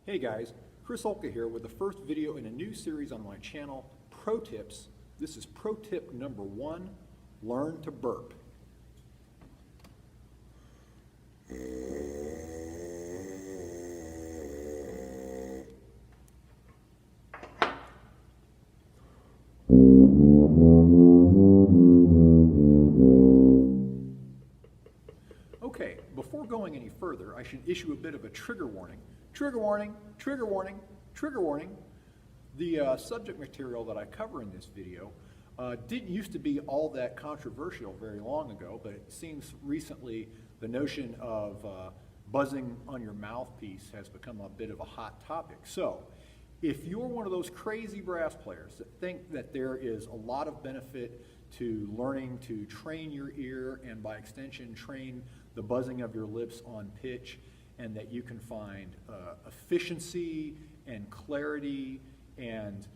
Hey guys, Chris Olka here with the first video in a new series on my channel, Pro Tips. This is Pro Tip number 1, Learn to Burp. Okay, before going any further, I should issue a bit of a trigger warning. Trigger warning, trigger warning, trigger warning. The subject material that I cover in this video didn't used to be all that controversial very long ago, but it seems recently the notion of buzzing on your mouthpiece has become a bit of a hot topic. So, if you're one of those crazy brass players that think that there is a lot of benefit to learning to train your ear and by extension train the buzzing of your lips on pitch, and that you can find efficiency and clarity and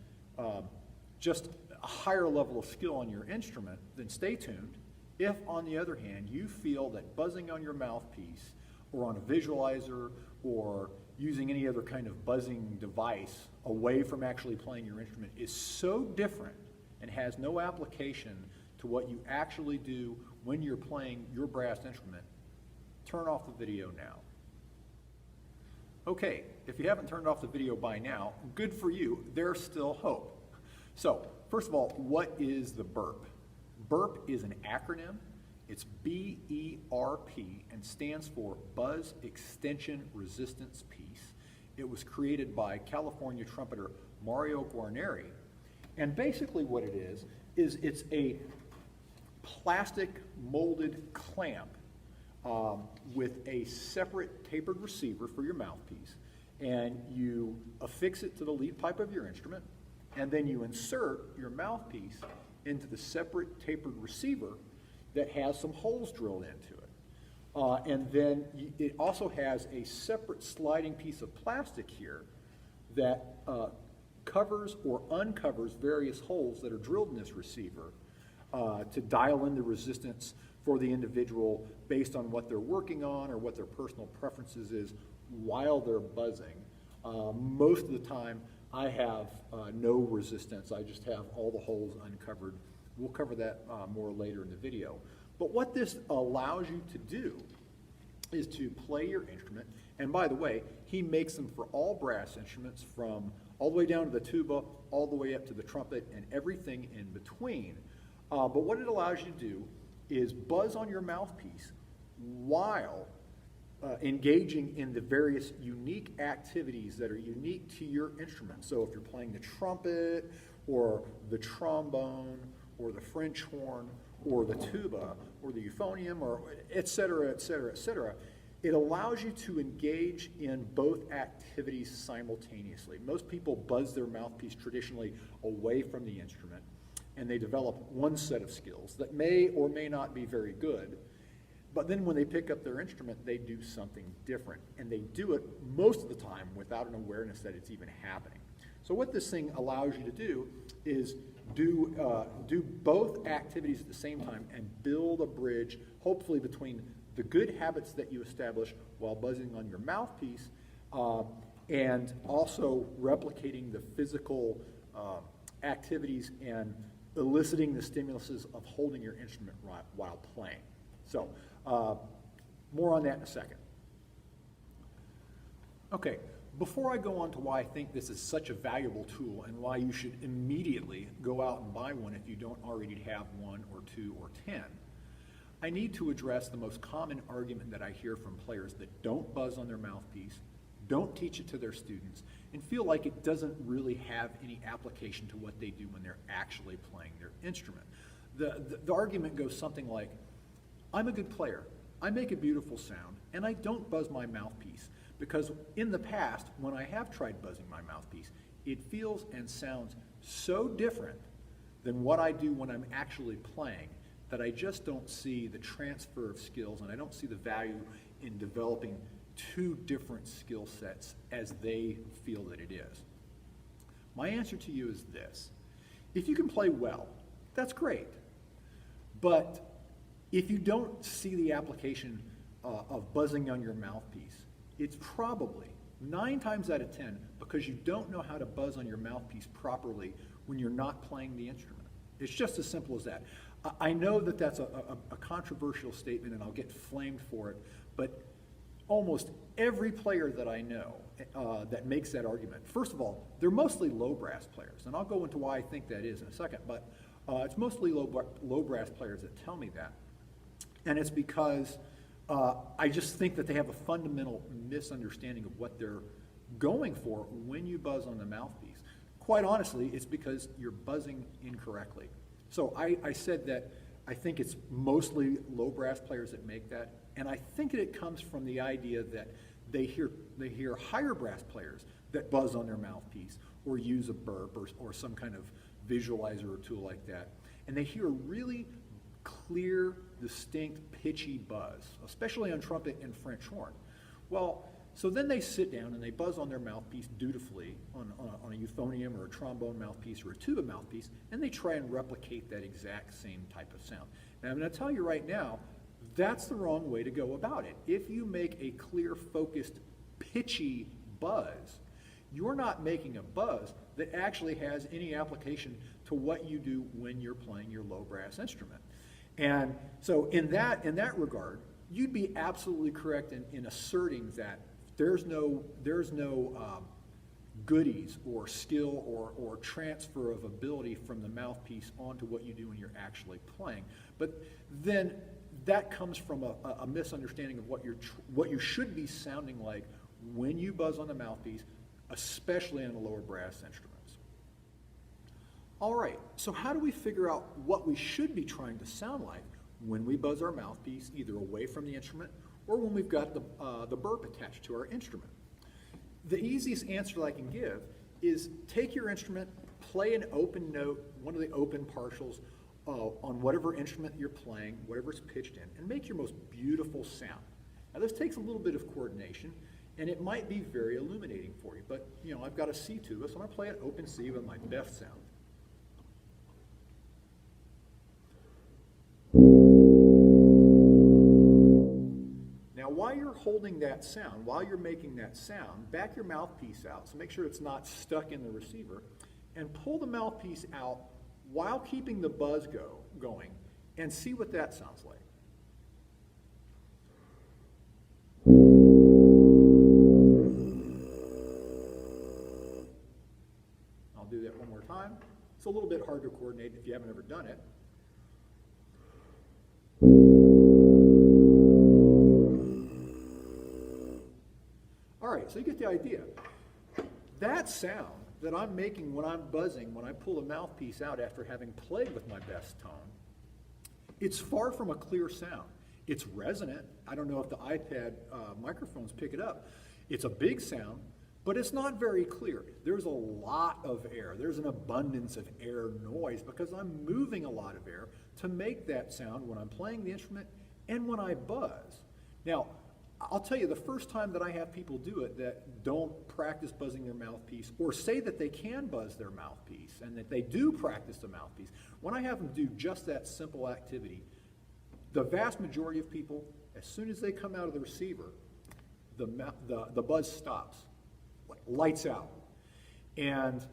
just a higher level of skill on your instrument, then stay tuned. If, on the other hand, you feel that buzzing on your mouthpiece or on a visualizer or using any other kind of buzzing device away from actually playing your instrument is so different and has no application to what you actually do when you're playing your brass instrument, turn off the video now. Okay, if you haven't turned off the video by now, good for you, there's still hope. So, first of all, what is the burp? Burp is an acronym. It's B-E-R-P and stands for Buzz Extension Resistance Piece. It was created by California trumpeter Mario Guarneri. And basically what it is it's a plastic molded clamp with a separate tapered receiver for your mouthpiece, and you affix it to the lead pipe of your instrument, and then you insert your mouthpiece into the separate tapered receiver that has some holes drilled into it. And then it also has a separate sliding piece of plastic here that covers or uncovers various holes that are drilled in this receiver to dial in the resistance for the individual based on what they're working on or what their personal preferences is while they're buzzing. Most of the time I have no resistance. I just have all the holes uncovered. We'll cover that more later in the video. But what this allows you to do is to play your instrument. And by the way, he makes them for all brass instruments, from all the way down to the tuba, all the way up to the trumpet, and everything in between. But what it allows you to do is buzz on your mouthpiece while engaging in the various unique activities that are unique to your instrument. So if you're playing the trumpet or the trombone or the French horn or the tuba or the euphonium, or et cetera, et cetera, et cetera, it allows you to engage in both activities simultaneously. Most people buzz their mouthpiece traditionally away from the instrument, and they develop one set of skills that may or may not be very good, but then when they pick up their instrument, they do something different, and they do it most of the time without an awareness that it's even happening. So what this thing allows you to do is do both activities at the same time and build a bridge, hopefully between the good habits that you establish while buzzing on your mouthpiece and also replicating the physical activities and eliciting the stimuluses of holding your instrument while playing. So, more on that in a second. Okay, before I go on to why I think this is such a valuable tool and why you should immediately go out and buy one if you don't already have one or two or 10, I need to address the most common argument that I hear from players that don't buzz on their mouthpiece, don't teach it to their students, and feel like it doesn't really have any application to what they do when they're actually playing their instrument. The argument goes something like, I'm a good player, I make a beautiful sound, and I don't buzz my mouthpiece because in the past, when I have tried buzzing my mouthpiece, it feels and sounds so different than what I do when I'm actually playing that I just don't see the transfer of skills, and I don't see the value in developing two different skill sets as they feel that it is. My answer to you is this. If you can play well, that's great. But if you don't see the application of buzzing on your mouthpiece, it's probably 9 times out of 10 because you don't know how to buzz on your mouthpiece properly when you're not playing the instrument. It's just as simple as that. I know that that's a controversial statement and I'll get flamed for it, but almost every player that I know that makes that argument, first of all, they're mostly low brass players, and I'll go into why I think that is in a second, but it's mostly low brass players that tell me that. And it's because I just think that they have a fundamental misunderstanding of what they're going for when you buzz on the mouthpiece. Quite honestly, it's because you're buzzing incorrectly. So I said that I think it's mostly low brass players that make that, and I think that it comes from the idea that they hear higher brass players that buzz on their mouthpiece or use a burp or some kind of visualizer or tool like that, and they hear a really clear, distinct, pitchy buzz, especially on trumpet and French horn. Well, so then they sit down and they buzz on their mouthpiece dutifully on a euphonium or a trombone mouthpiece or a tuba mouthpiece, and they try and replicate that exact same type of sound. Now, I'm going to tell you right now, that's the wrong way to go about it. If you make a clear, focused, pitchy buzz, you're not making a buzz that actually has any application to what you do when you're playing your low brass instrument. And so in that regard, you'd be absolutely correct in asserting that there's no goodies or skill or transfer of ability from the mouthpiece onto what you do when you're actually playing. But then that comes from a misunderstanding of what you should be sounding like when you buzz on the mouthpiece, especially on the lower brass instruments. All right, so how do we figure out what we should be trying to sound like when we buzz our mouthpiece, either away from the instrument or when we've got the burp attached to our instrument? The easiest answer that I can give is take your instrument, play an open note, one of the open partials on whatever instrument you're playing, whatever it's pitched in, and make your most beautiful sound. Now this takes a little bit of coordination, and it might be very illuminating for you, but you know, I've got a C tuba, so I'm gonna play an open C with my best sound. Now, while you're holding that sound, while you're making that sound, back your mouthpiece out, so make sure it's not stuck in the receiver, and pull the mouthpiece out while keeping the buzz going, and see what that sounds like. I'll do that one more time. It's a little bit hard to coordinate if you haven't ever done it. So you get the idea. That sound that I'm making when I'm buzzing, when I pull the mouthpiece out after having played with my best tone, it's far from a clear sound. It's resonant. I don't know if the iPad microphones pick it up. It's a big sound, but it's not very clear. There's a lot of air. There's an abundance of air noise because I'm moving a lot of air to make that sound when I'm playing the instrument and when I buzz. Now, I'll tell you, the first time that I have people do it that don't practice buzzing their mouthpiece or say that they can buzz their mouthpiece and that they do practice the mouthpiece, when I have them do just that simple activity, the vast majority of people, as soon as they come out of the receiver, the buzz stops, lights out. And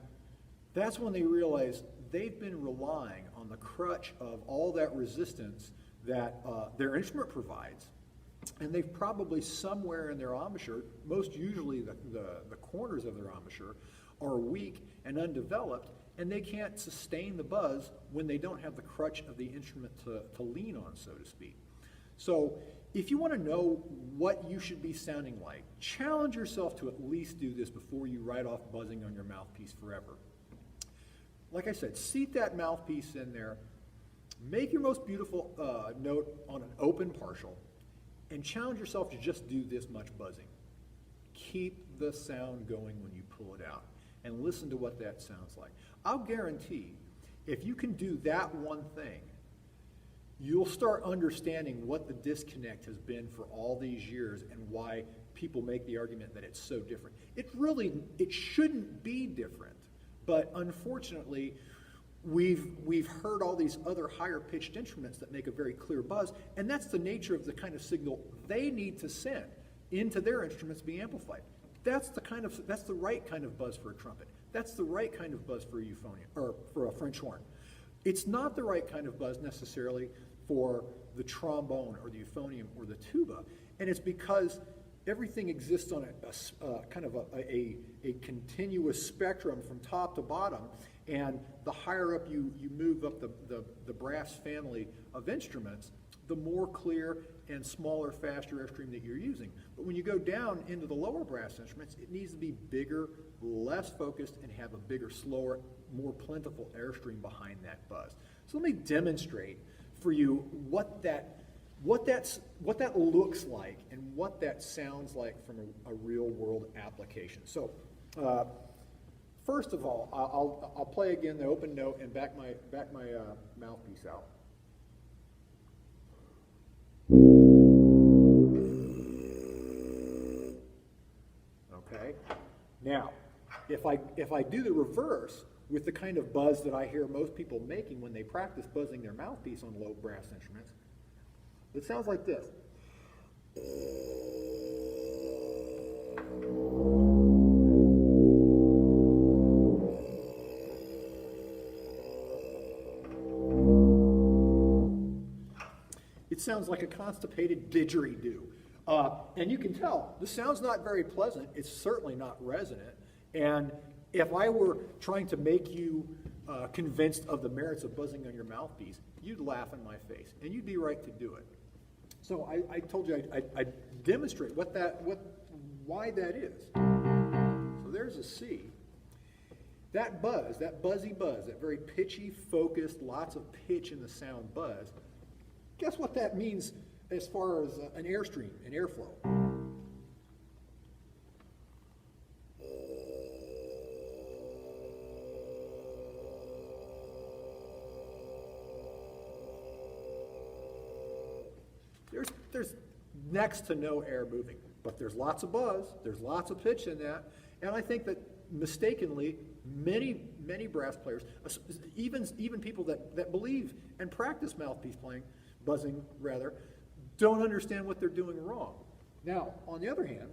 that's when they realize they've been relying on the crutch of all that resistance that their instrument provides. And they've probably somewhere in their embouchure, most usually the corners of their embouchure, are weak and undeveloped, and they can't sustain the buzz when they don't have the crutch of the instrument to lean on, so to speak. So if you want to know what you should be sounding like, challenge yourself to at least do this before you write off buzzing on your mouthpiece forever. Like I said, seat that mouthpiece in there, make your most beautiful note on an open partial, and challenge yourself to just do this much buzzing. Keep the sound going when you pull it out, and listen to what that sounds like. I'll guarantee, if you can do that one thing, you'll start understanding what the disconnect has been for all these years and why people make the argument that it's so different. It shouldn't be different, but unfortunately, we've heard all these other higher pitched instruments that make a very clear buzz, and that's the nature of the kind of signal they need to send into their instruments to be amplified. that's the right kind of buzz for a trumpet. That's the right kind of buzz for a euphonium, or for a French horn. It's not the right kind of buzz necessarily for the trombone or the euphonium or the tuba, and it's because everything exists on a kind of a continuous spectrum from top to bottom, and the higher up you move up the brass family of instruments, the more clear and smaller, faster airstream that you're using. But when you go down into the lower brass instruments, it needs to be bigger, less focused, and have a bigger, slower, more plentiful airstream behind that buzz. So let me demonstrate for you what that looks like and what that sounds like from a real world application. So first of all, I'll play again the open note and back my mouthpiece out. Okay. Now, if I do the reverse with the kind of buzz that I hear most people making when they practice buzzing their mouthpiece on low brass instruments, it sounds like this. It sounds like a constipated didgeridoo. And you can tell, the sound's not very pleasant. It's certainly not resonant. And if I were trying to make you convinced of the merits of buzzing on your mouthpiece, you'd laugh in my face, and you'd be right to do it. So I told you I'd demonstrate why that is. So there's a C. That buzz, that buzzy buzz, that very pitchy, focused, lots of pitch in the sound buzz, guess what that means as far as an airstream, an airflow? There's next to no air moving, but there's lots of buzz, there's lots of pitch in that, and I think that mistakenly, many brass players, even people that believe and practice mouthpiece playing, buzzing rather, don't understand what they're doing wrong. Now, on the other hand,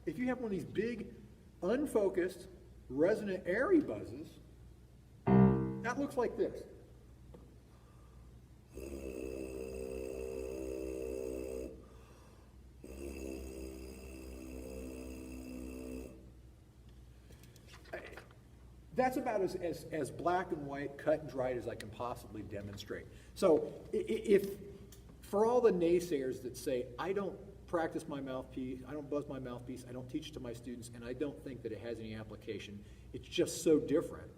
if you have one of these big, unfocused, resonant, airy buzzes, that looks like this. That's about as black and white, cut and dried as I can possibly demonstrate. So if, for all the naysayers that say, I don't practice my mouthpiece, I don't buzz my mouthpiece, I don't teach it to my students, and I don't think that it has any application, it's just so different,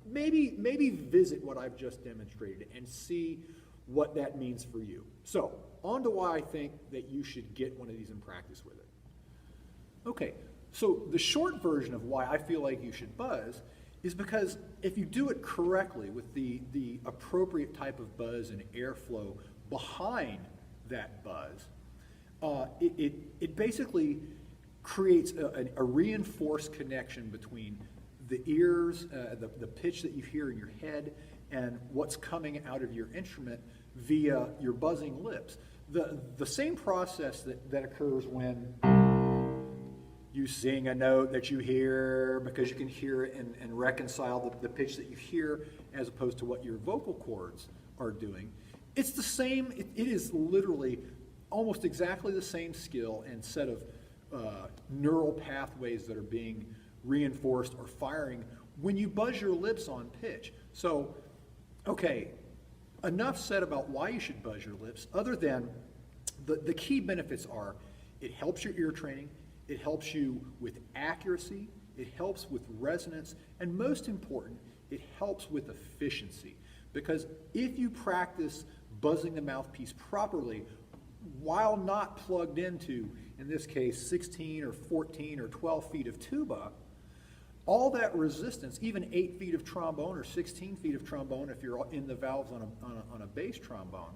maybe visit what I've just demonstrated and see what that means for you. So, on to why I think that you should get one of these and practice with it. Okay. So the short version of why I feel like you should buzz is because if you do it correctly with the appropriate type of buzz and airflow behind that buzz, it basically creates a reinforced connection between the ears, the pitch that you hear in your head, and what's coming out of your instrument via your buzzing lips. The same process that occurs when you sing a note that you hear because you can hear it and reconcile the pitch that you hear as opposed to what your vocal cords are doing. It's the same, it is literally almost exactly the same skill and set of neural pathways that are being reinforced or firing when you buzz your lips on pitch. So, okay, enough said about why you should buzz your lips, other than the key benefits are it helps your ear training, it helps you with accuracy, it helps with resonance, and most important, it helps with efficiency. Because if you practice buzzing the mouthpiece properly while not plugged into, in this case, 16 or 14 or 12 feet of tuba, all that resistance, even 8 feet of trombone or 16 feet of trombone if you're in the valves on a bass trombone,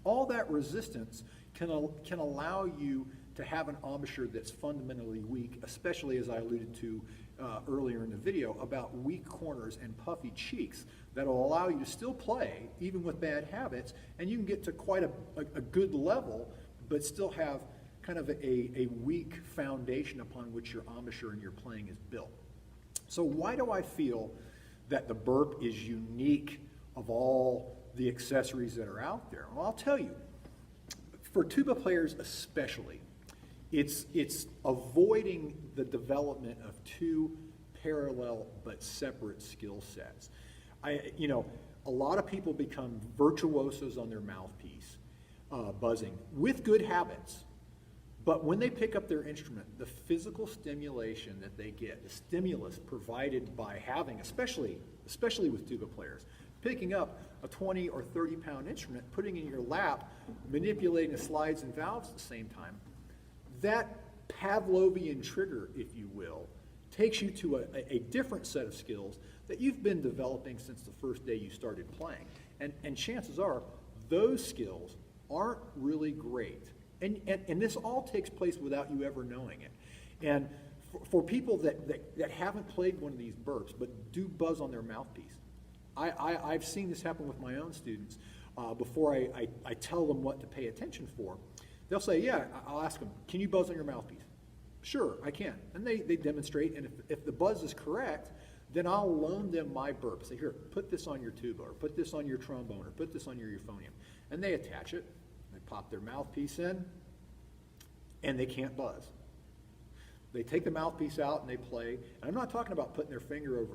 all that resistance can allow you to have an embouchure that's fundamentally weak, especially as I alluded to earlier in the video about weak corners and puffy cheeks that'll allow you to still play even with bad habits, and you can get to quite a good level but still have kind of a weak foundation upon which your embouchure and your playing is built. So why do I feel that the Berp is unique of all the accessories that are out there? Well, I'll tell you, for tuba players especially, it's avoiding the development of two parallel but separate skill sets. A lot of people become virtuosos on their mouthpiece, buzzing, with good habits. But when they pick up their instrument, the physical stimulation that they get, the stimulus provided by having, especially with tuba players, picking up a 20 or 30 pound instrument, putting it in your lap, manipulating the slides and valves at the same time, that Pavlovian trigger, if you will, takes you to a different set of skills that you've been developing since the first day you started playing. And chances are, those skills aren't really great. And this all takes place without you ever knowing it. And for people that haven't played one of these Berps but do buzz on their mouthpiece, I've seen this happen with my own students. Before I tell them what to pay attention for, they'll say, yeah, I'll ask them, can you buzz on your mouthpiece? Sure, I can. And they demonstrate, and if the buzz is correct, then I'll loan them my Berp. Say, here, put this on your tuba, or put this on your trombone, or put this on your euphonium. And they attach it, they pop their mouthpiece in, and they can't buzz. They take the mouthpiece out and they play, and I'm not talking about putting their finger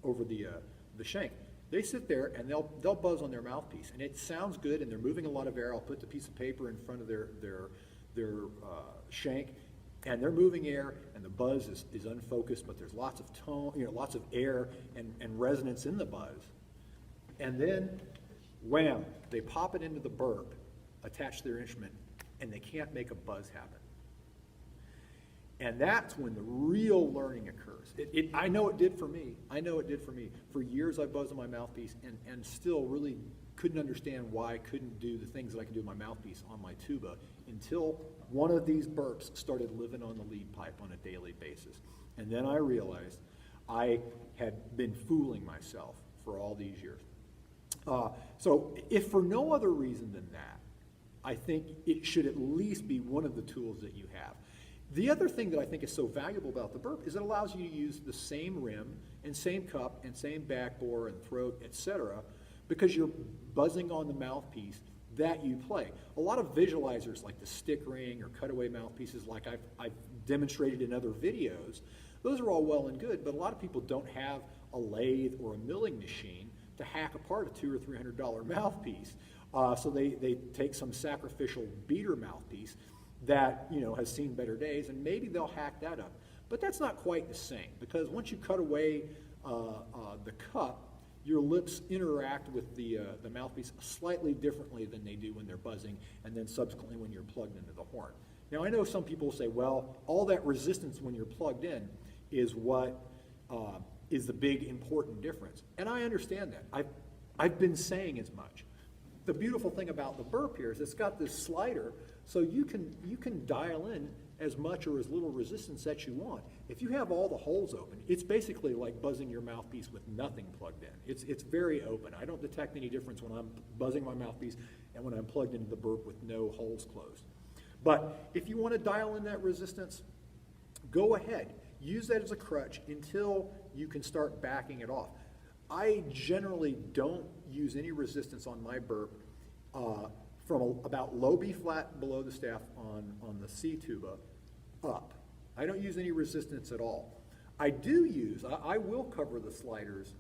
over the shank. They sit there and they'll buzz on their mouthpiece, and it sounds good, and they're moving a lot of air. I'll put the piece of paper in front of their shank, and they're moving air, and the buzz is unfocused, but there's lots of tone, lots of air and resonance in the buzz. And then, wham, they pop it into the Berp, attach to their instrument, and they can't make a buzz happen. And that's when the real learning occurs. I know it did for me. I know it did for me. For years I buzzed on my mouthpiece and still really couldn't understand why I couldn't do the things that I could do with my mouthpiece on my tuba until one of these Berps started living on the lead pipe on a daily basis. And then I realized I had been fooling myself for all these years. So if for no other reason than that, I think it should at least be one of the tools that you have. The other thing that I think is so valuable about the Berp is it allows you to use the same rim and same cup and same back bore and throat, etc., because you're buzzing on the mouthpiece that you play. A lot of visualizers like the stick ring or cutaway mouthpieces like I've demonstrated in other videos, those are all well and good, but a lot of people don't have a lathe or a milling machine to hack apart a $200 or $300 mouthpiece. So they take some sacrificial beater mouthpiece that has seen better days, and maybe they'll hack that up. But that's not quite the same, because once you cut away the cup, your lips interact with the mouthpiece slightly differently than they do when they're buzzing, and then subsequently when you're plugged into the horn. Now I know some people say, well, all that resistance when you're plugged in is what is the big important difference. And I understand that. I've been saying as much. The beautiful thing about the Berp here is it's got this slider, so you can dial in as much or as little resistance that you want. If you have all the holes open, it's basically like buzzing your mouthpiece with nothing plugged in. It's very open. I don't detect any difference when I'm buzzing my mouthpiece and when I'm plugged into the Berp with no holes closed. But if you want to dial in that resistance, go ahead. Use that as a crutch until you can start backing it off. I generally don't use any resistance on my Berp from about low B flat below the staff on the C tuba up. I don't use any resistance at all. I will cover the sliders,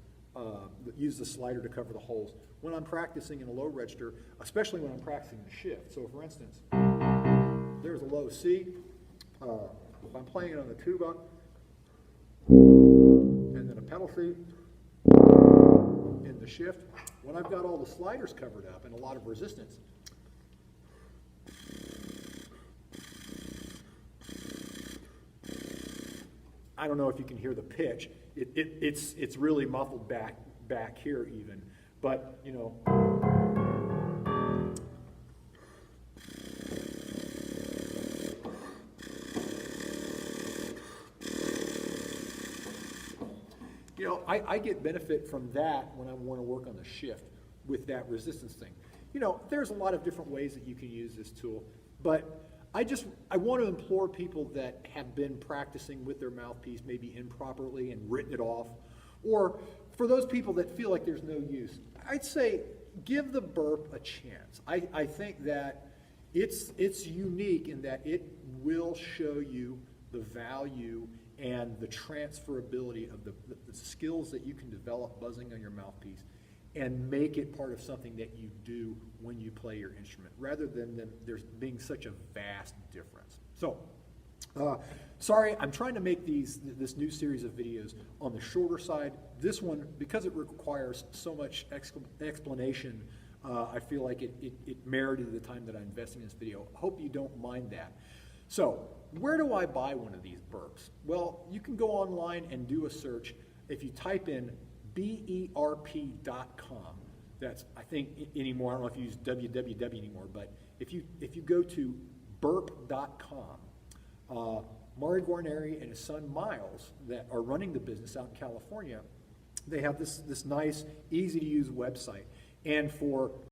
use the slider to cover the holes when I'm practicing in a low register, especially when I'm practicing the shift. So for instance, there's a low C. If I'm playing it on the tuba, and then a pedal C, in the shift, when I've got all the sliders covered up and a lot of resistance, I don't know if you can hear the pitch. It's really muffled back here even, but I get benefit from that when I want to work on the shift with that resistance thing. There's a lot of different ways that you can use this tool, but I want to implore people that have been practicing with their mouthpiece, maybe improperly and written it off, or for those people that feel like there's no use, I'd say give the burp a chance. I think that it's unique in that it will show you the value and the transferability of the skills that you can develop buzzing on your mouthpiece and make it part of something that you do when you play your instrument, rather than there's being such a vast difference. So, sorry, I'm trying to make this new series of videos on the shorter side. This one, because it requires so much explanation, I feel like it merited the time that I invested in this video. Hope you don't mind that. So, where do I buy one of these burps? Well, you can go online and do a search. If you type in berp.com, that's, I think anymore, I don't know if you use www anymore, but if you go to berp.com, Mario Guarneri and his son Miles, that are running the business out in California, they have this nice, easy to use website. And for